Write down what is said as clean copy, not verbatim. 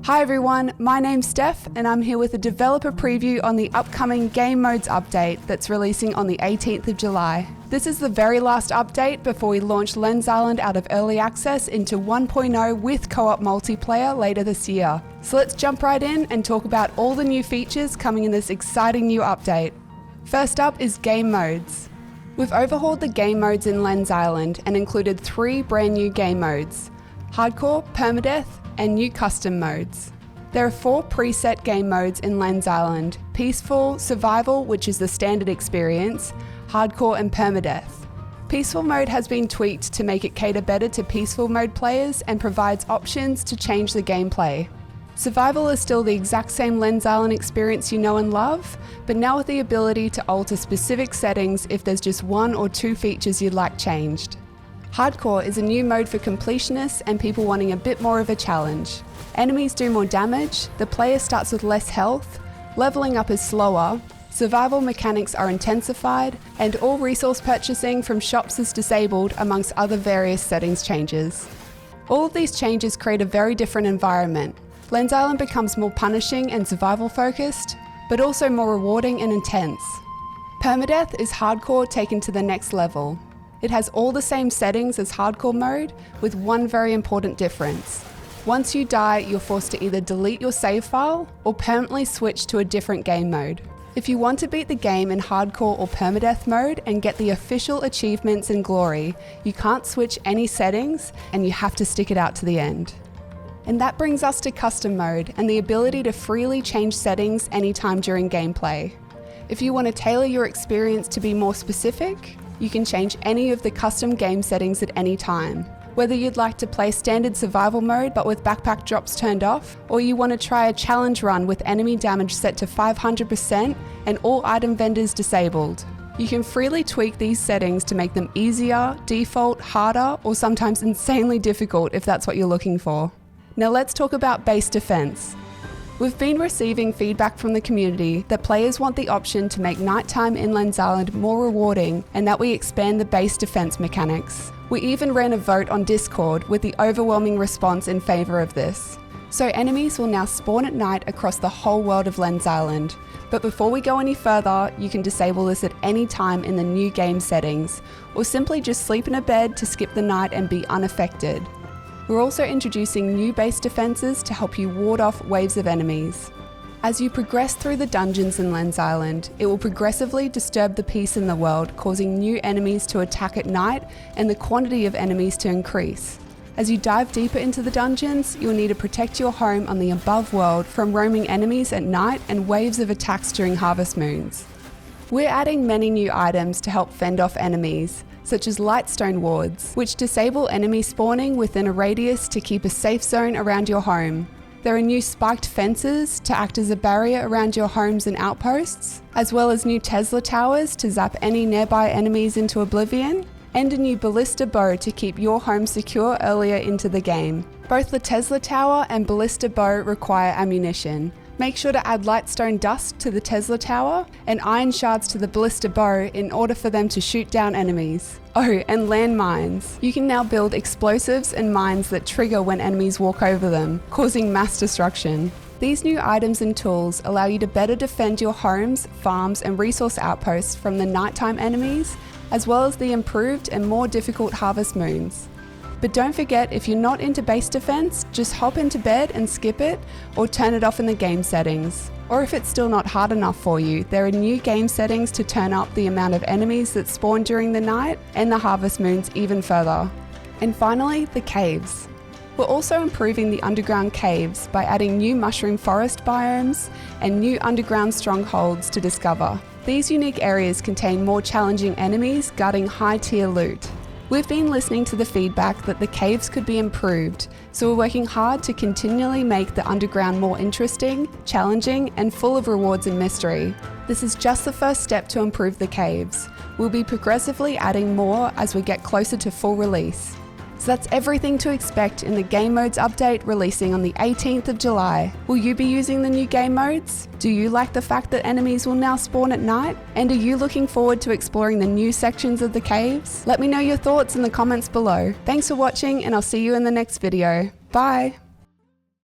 Hi everyone, my name's Steph and I'm here with a developer preview on the upcoming Game Modes update that's releasing on the 18th of July. This is the very last update before we launch Lens Island out of early access into 1.0 with co-op multiplayer later this year. So let's jump right in and talk about all the new features coming in this exciting new update. First up is Game Modes. We've overhauled the game modes in Lens Island and included 3 brand new game modes: Hardcore, Permadeath, and new custom modes. There are 4 preset game modes in Lens Island: Peaceful, Survival, which is the standard experience, Hardcore and Permadeath. Peaceful mode has been tweaked to make it cater better to peaceful mode players and provides options to change the gameplay. Survival is still the exact same Lens Island experience you know and love, but now with the ability to alter specific settings if there's just 1 or 2 features you'd like changed. Hardcore is a new mode for completionists and people wanting a bit more of a challenge. Enemies do more damage, the player starts with less health, leveling up is slower, survival mechanics are intensified, and all resource purchasing from shops is disabled, amongst other various settings changes. All of these changes create a very different environment. Lens Island becomes more punishing and survival focused, but also more rewarding and intense. Permadeath is hardcore taken to the next level. It has all the same settings as hardcore mode, with one very important difference. Once you die, you're forced to either delete your save file or permanently switch to a different game mode. If you want to beat the game in hardcore or permadeath mode and get the official achievements and glory, you can't switch any settings and you have to stick it out to the end. And that brings us to custom mode and the ability to freely change settings anytime during gameplay. If you want to tailor your experience to be more specific, you can change any of the custom game settings at any time. Whether you'd like to play standard survival mode but with backpack drops turned off, or you want to try a challenge run with enemy damage set to 500% and all item vendors disabled. You can freely tweak these settings to make them easier, default, harder, or sometimes insanely difficult if that's what you're looking for. Now let's talk about base defense. We've been receiving feedback from the community that players want the option to make nighttime in Lens Island more rewarding and that we expand the base defense mechanics. We even ran a vote on Discord with the overwhelming response in favour of this. So enemies will now spawn at night across the whole world of Lens Island. But before we go any further, you can disable this at any time in the new game settings, or simply just sleep in a bed to skip the night and be unaffected. We're also introducing new base defences to help you ward off waves of enemies. As you progress through the dungeons in Lens Island, it will progressively disturb the peace in the world, causing new enemies to attack at night and the quantity of enemies to increase. As you dive deeper into the dungeons, you'll need to protect your home on the above world from roaming enemies at night and waves of attacks during harvest moons. We're adding many new items to help fend off enemies, such as lightstone wards, which disable enemy spawning within a radius to keep a safe zone around your home. There are new spiked fences to act as a barrier around your homes and outposts, as well as new Tesla towers to zap any nearby enemies into oblivion, and a new ballista bow to keep your home secure earlier into the game. Both the Tesla tower and ballista bow require ammunition. Make sure to add lightstone dust to the Tesla tower and iron shards to the ballista bow in order for them to shoot down enemies. Oh, and landmines. You can now build explosives and mines that trigger when enemies walk over them, causing mass destruction. These new items and tools allow you to better defend your homes, farms, and resource outposts from the nighttime enemies, as well as the improved and more difficult harvest moons. But don't forget, if you're not into base defense, just hop into bed and skip it, or turn it off in the game settings. Or if it's still not hard enough for you, there are new game settings to turn up the amount of enemies that spawn during the night and the harvest moons even further. And finally, the caves. We're also improving the underground caves by adding new mushroom forest biomes and new underground strongholds to discover. These unique areas contain more challenging enemies guarding high-tier loot. We've been listening to the feedback that the caves could be improved, so we're working hard to continually make the underground more interesting, challenging, and full of rewards and mystery. This is just the first step to improve the caves. We'll be progressively adding more as we get closer to full release. So that's everything to expect in the Game Modes update releasing on the 18th of July. Will you be using the new game modes? Do you like the fact that enemies will now spawn at night? And are you looking forward to exploring the new sections of the caves? Let me know your thoughts in the comments below. Thanks for watching and I'll see you in the next video. Bye!